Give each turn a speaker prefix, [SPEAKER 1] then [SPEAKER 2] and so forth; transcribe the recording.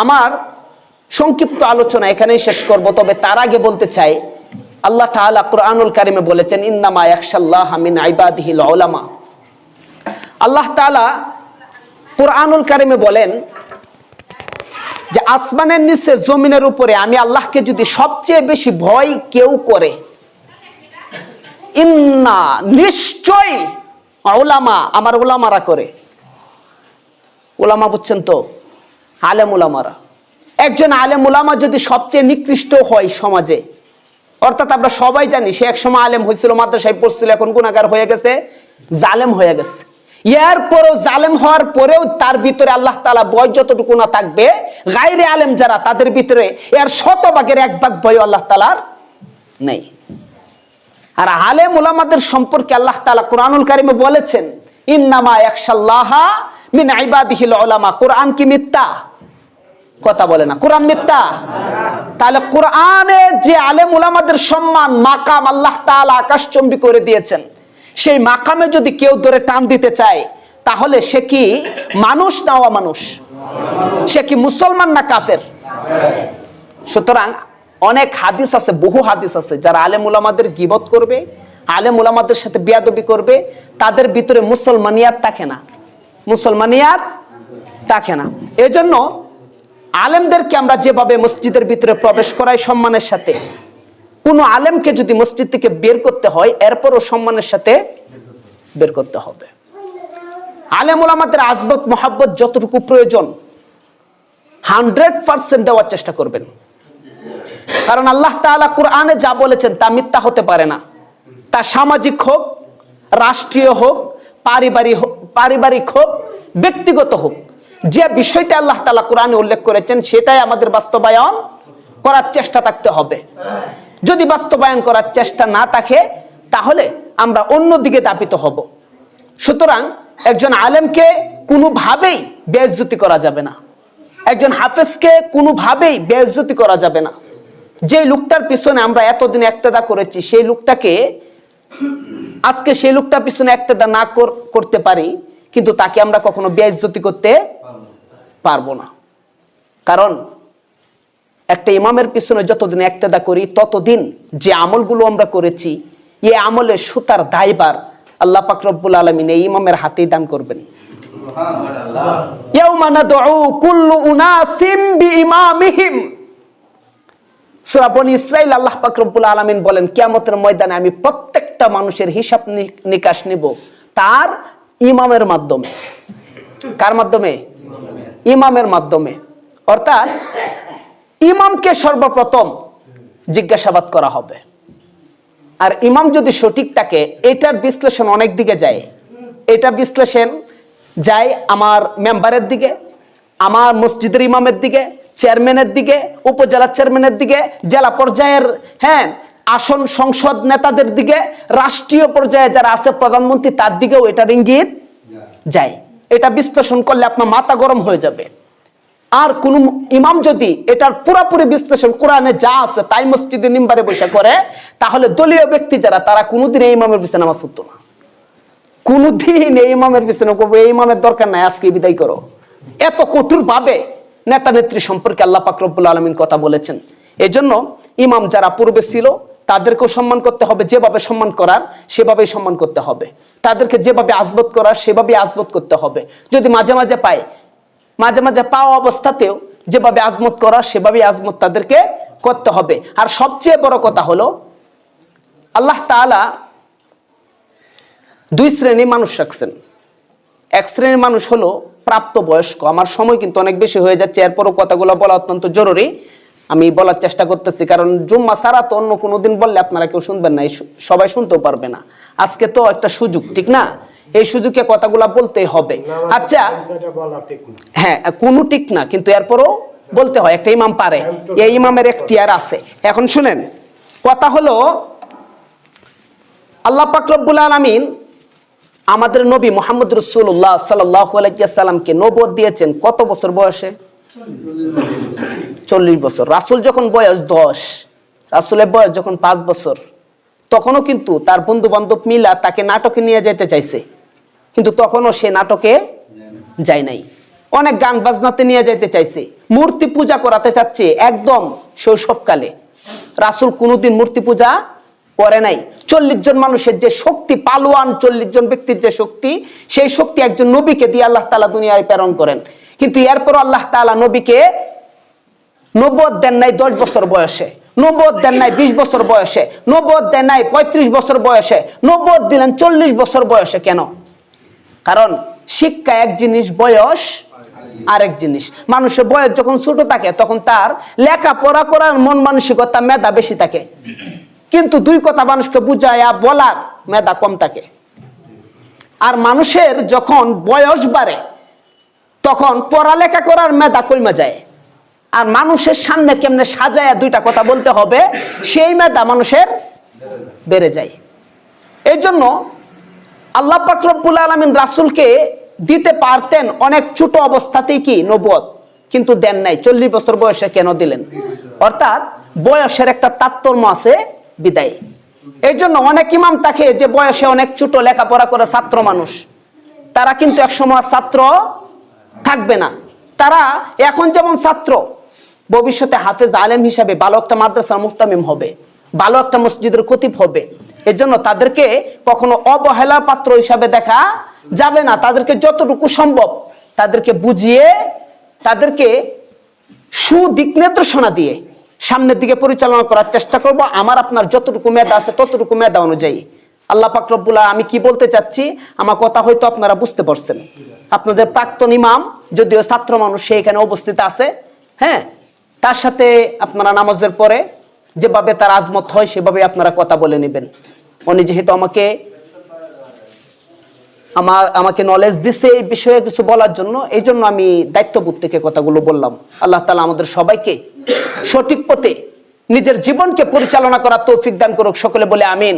[SPEAKER 1] আমার সংক্ষিপ্ত আলোচনা এখানেই শেষ করব, তবে তার আগে বলতে চাই আল্লাহ তাআলা কুরআনুল কারীমে বলেছেন ইন্নামা ইয়াখশাল্লাহা মিন ইবাদিহিল উলামা। আল্লাহ তাআলা কুরআনুল কারীমে বলেন যে আসমানের নিচে জমিনের উপরে আমি আল্লাহকে যদি সবচেয়ে বেশি ভয় কেউ করে, ইন্না নিশ্চয় উলামা, আমার উলামারা করে। উলামা বুঝছেন তো, আলেম উলামারা। একজন আলেম উলামা যদি সবচেয়ে নিকৃষ্ট হয় সমাজে, অর্থাৎ আমরা সবাই জানি সে একসময় আলেম হয়েছিল, মাদ্রাসায় পড়ছিল, এখন গুনাহগার হয়ে গেছে, জালেম হয়ে গেছে। এরপরও জালেম হওয়ার পরেও তার ভিতরে আল্লাহ তাআলা ভয় যতটুকু না থাকবে, গায়রে আলেম যারা তাদের ভিতরে এর শতভাগের এক ভাগ ভয় আল্লাহ তাআলার নেই। আর আলেম উলামাদের সম্পর্কে আল্লাহ তাআলা কুরআনুল কারীমে বলেছেন ইন্নামা ইয়াখশাল্লাহা মিন ইবাদিহিল উলামা। কোরআন কি মিথ্যা? কথা বলে না, কোরআন মিথ্যা? তাহলে কোরআনে যে আলেম উলামাদের সম্মান মাকাম আল্লাহ তাআলা আকাশচুম্বী করে দিয়েছেন, সেই মাকামে যদি কেউ ধরে টান দিতে চায়, তাহলে সে কি মানুষ না অমানুষ? সে কি মুসলমান না কাফের? সুতরাং অনেক হাদিস আছে, বহু হাদিস আছে, যারা আলেম উলামাদের গীবত করবে, আলেম উলামাদের সাথে বেয়াদবি করবে, তাদের ভিতরে মুসলমানিয়াত থাকে না, মুসলমানিয়াত থাকে না। এজন্য আলেমদেরকে আমরা যেভাবে মসজিদের ভিতরে প্রবেশ করাই সম্মানের সাথে, কোন আলেমকে যদি মসজিদ থেকে বের করতে হয় এরপরও সম্মানের সাথে বের করতে হবে। আলেম উলামাদের আজবত মোহাব্বত যতটুকু প্রয়োজন 100% দেওয়ার চেষ্টা করবেন, কারণ আল্লাহ তাআলা কুরআনে যা বলেছেন তা মিথ্যা হতে পারে না। তা সামাজিক হোক, রাষ্ট্রীয় হোক, পারিবারিক হোক, ব্যক্তিগত হোক, যে বিষয়টা আল্লাহ তাআলা কুরআনে উল্লেখ করেছেন সেটাই আমাদের বাস্তবায়ন করার চেষ্টা থাকতে হবে। যদি বাস্তবায়ন করার চেষ্টা না থাকে তাহলে আমরা অন্যদিকে দাপিত হব। সুতরাং একজন আলেমকে কোনোভাবেই বেইজ্জতি করা যাবে না, একজন হাফেজকে কোনোভাবেই বেইজ্জতি করা যাবে না। যে লোকটার পিছনে আমরা এতদিন ইক্তেদা করেছি, সেই লোকটাকে আজকে সেই লোকটার পিছনে ইক্তেদা না করতে পারি, কিন্তু তাকে আমরা কখনো বেইজ্জতি করতে পারবো না। কারণ একটা ইমামের পিছনে যতদিন ইক্তেদা করি ততদিন যে আমলগুলো আমরা করেছি, এই আমলের সুতার দায়ভার আল্লাহ পাক রব্বুল আলামিন এই ইমামের হাতেই দান করবেন। ইয়াউমা নাদউ কুল্লু উনাসিম বিইমামিহিম। সূরা বনী ইসরাঈল আল্লাহ পাক রব্বুল আলামিন বলেন কিয়ামতের ময়দানে আমি প্রত্যেকটা মানুষের হিসাব নিকাশ নিব তার ইমামের মাধ্যমে। কার মাধ্যমে? ইমামের মাধ্যমে। অর্থাৎ ইমামকে সর্বপ্রথম জিজ্ঞাসাবাদ করা হবে। আর ইমাম যদি সঠিক থাকে, এটার বিশ্লেষণ অনেক দিকে যায়। এটা বিশ্লেষণ যায় আমার মেম্বারের দিকে, আমার মসজিদের ইমামের দিকে, চেয়ারম্যানের দিকে, উপজেলা চেয়ারম্যানের দিকে, জেলা পর্যায়ের আসন সংসদ নেতাদের দিকে, রাষ্ট্রীয় পর্যায়ে যারা আছে প্রধানমন্ত্রী তার দিকেও এটার ইঙ্গিত যায়। এটা বিশ্লেষণ করলে আপনার মাথা গরম হয়ে যাবে। আর কোন ইমাম যদি এটার পুরোপুরি বিশ্লেষণ কোরআনে যা আছে তাই মসজিদে মিম্বারে বসে করে, তাহলে দলীয় ব্যক্তি যারা তারা কোনোদিন এই ইমামের পিছনে নামাজ পড়তো না, কোনোদিন এই ইমামের পিছনে করবো এই ইমামের দরকার নাই, আজকে বিদায় করো। এত কঠোর ভাবে নেতা নেত্রী সম্পর্কে আল্লাহ পাক রব্বুল আলামিন কথা বলেছেন। এজন্য ইমাম যারা পূর্বে ছিল তাদেরকেও সম্মান করতে হবে, যেভাবে সম্মান করার সেভাবেই সম্মান করতে হবে। তাদেরকে যেভাবে আজবত করার সেভাবে আজবত করতে হবে। যদি মাঝে মাঝে পায়, মাঝে মাঝে পাওয়া অবস্থাতেও যেভাবে আজমত করা সেভাবে আজমত তাদেরকে করতে হবে। আর সবচেয়ে বড় কথা হলো আল্লাহ তাআলা দুই শ্রেণীর মানুষ রাখছেন। এক শ্রেণীর মানুষ হলো প্রাপ্তবয়স্ক। আমার সময় কিন্তু অনেক বেশি হয়ে যাচ্ছে, এরপরও কথাগুলো বলা অত্যন্ত জরুরি, আমি বলার চেষ্টা করতেছি। কারণ জুম্মা ছাড়া তো অন্য কোনো দিন বললে আপনারা কেউ শুনবেন না, সবাই শুনতেও পারবে না। আজকে তো একটা সুযোগ, ঠিক না? এই সুযোগে কথাগুলা বলতেই হবে। আচ্ছা, হ্যাঁ, কোনো ঠিক না, কিন্তু এরপরও বলতে হয়। একটা ইমাম পারে, এই ইমামের এখতিয়ার আছে। এখন শুনেন, কথা হলো আল্লাহ পাক রব্বুল আলামিন আমাদের নবী মুহাম্মদ রাসূলুল্লাহ সাল্লাল্লাহু আলাইহি ওয়াসাল্লামকে নবুয়ত দিয়েছেন কত বছর বয়সে? 40 বছর। রাসূল যখন বয়স 10, রাসূলের বয়স যখন 5 বছর, তখনও কিন্তু তার বন্ধু বান্ধব মিলা তাকে নাটকে নিয়ে যেতে চাইছে, কিন্তু তখনও সে নাটকে যায় নাই। অনেক গান বাজনাতে নিয়ে যাইতে চাইছে, মূর্তি পূজা করাতে চাচ্ছে একদম শৈশবকালে। রাসূল কোনোদিন মূর্তি পূজা করে নাই। 40 জন মানুষের যে শক্তি, পালোয়ান 40 জন ব্যক্তির যে শক্তি, সেই শক্তি একজন নবীকে দিয়ে আল্লাহ তাআলা দুনিয়ায় প্রেরণ করেন। কিন্তু এরপর আল্লাহ তাআলা নবীকে নবুয়ত দেন নাই 10 বছর বয়সে, নবুয়ত দেন নাই 20 বছর বয়সে, নবুয়ত দেন নাই 35 বছর বয়সে, নবুয়ত দিলেন 40 বছর বয়সে। কেন? কারণ শিক্ষা এক জিনিস, বয়স আরেক জিনিস। মানুষের বয়স যখন ছোট থাকে তখন তার লেখাপড়া করার মন মানসিকতা, মেধা বেশি থাকে, কিন্তু দুই কথা মানুষকে বুঝায়া বলার মেধা কম থাকে। আর মানুষের যখন বয়স বাড়ে তখন পড়ালেখা করার মেধা কমে যায়, আর মানুষের সামনে কেমনে সাজায়া দুইটা কথা বলতে হবে সেই মেধা মানুষের বেড়ে যায়। এই জন্য আল্লাহ পাক রব্বুল আলামিন রাসূলকে দিতে পারতেন অনেক ছোট অবস্থাতেই কি নবুয়ত, কিন্তু দেন নাই। 40 বছর বয়সে কেন দিলেন? অর্থাৎ বয়সের একটা তারতম্য আছে বিদায়। এই জন্য অনেক ইমাম থাকে যে বয়সে অনেক ছোট, লেখাপড়া করে ছাত্র মানুষ, তারা কিন্তু একসময় ছাত্র থাকবে না। তারা এখন যেমন ছাত্র, ভবিষ্যতে হাফেজ আলেম হিসাবে ভালো একটা মাদ্রাসার মুহতামিম হবে, ভালো একটা মসজিদের খতিব হবে। এর জন্য তাদেরকে কখনো অবহেলার পাত্র হিসাবে দেখা যাবে না। তাদেরকে যতটুকু সম্ভব তাদেরকে বুঝিয়ে, তাদেরকে সুদিক নির্দেশনা দিয়ে সামনের দিকে পরিচালনা করার চেষ্টা করব, আমার আপনার যতটুকু মেধা আছে ততটুকু মেধা অনুযায়ী। আল্লাহ পাক রব্বুল আলামিন, আমি কি বলতে চাচ্ছি আমার কথা হয়তো আপনারা বুঝতে পারছেন। আপনাদের প্রাক্তন ইমাম যদিও ছাত্র মানুষ, সে এখানে উপস্থিত আছে, হ্যাঁ, তার সাথে আপনারা নামাজের পরে যেভাবে তার আজমত হয় সেভাবে আপনারা কথা বলে নেবেন। উনি যেহেতু আমাকে নলেজ দিছে এই বিষয়ে কিছু বলার জন্য, এই জন্য আমি দায়িত্ববোধ থেকে কথাগুলো বললাম। আল্লাহ তাআলা আমাদের সবাইকে সঠিক পথে নিজের জীবনকে পরিচালনা করার তৌফিক দান করুক। সকলে বলে আমিন।